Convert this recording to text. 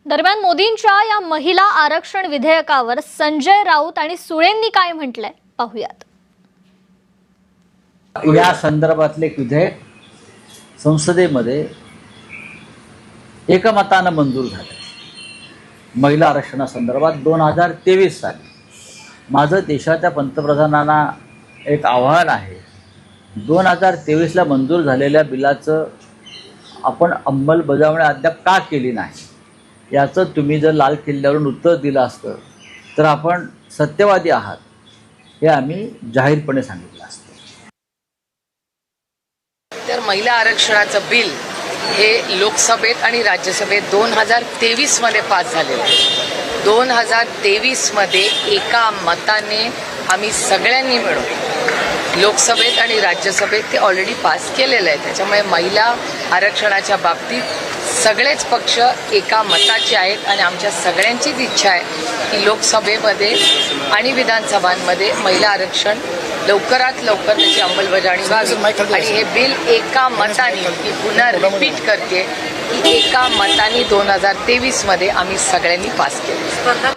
दरम्यान मोदींच्या या महिला आरक्षण विधेयकावर संजय राऊत आणि सुळेंनी काय म्हटलंय पाहूयात। या संदर्भातले एक विधेयक संसदेमध्ये एकमतानं मंजूर झाले। महिला आरक्षणासंदर्भात 2023 साली माझं देशाच्या पंतप्रधानांना एक आव्हान आहे, 2023ला मंजूर झालेल्या बिलाचं आपण अंमलबजावणी अद्याप का केली नाही, याचं तुम्ही जर लाल किल्ल्यावरून उत्तर दिलं असतं तर आपण सत्यवादी आहात हे आम्ही जाहीरपणे सांगितलं असतं। तर महिला आरक्षणाचं बिल हे लोकसभेत आणि राज्यसभेत 2023 मध्ये पास झालेलं आहे। 2023 मध्ये एका मताने आम्ही सगळ्यांनी मिळून लोकसभेत आणि राज्यसभेत ते ऑलरेडी पास केलेलं आहे। त्याच्यामुळे महिला आरक्षणाच्या बाबतीत सगळेच पक्ष एका मताचे आहेत आणि आमच्या सगळ्यांचीच इच्छा आहे की लोकसभेमध्ये आणि विधानसभांमध्ये महिला आरक्षण लवकरात लवकर त्याची अंमलबजावणी व्हावी आणि हे बिल एका मताने, की पुन्हा रिपीट करते की एका मताने 2023 मध्ये आम्ही सगळ्यांनी पास केलं।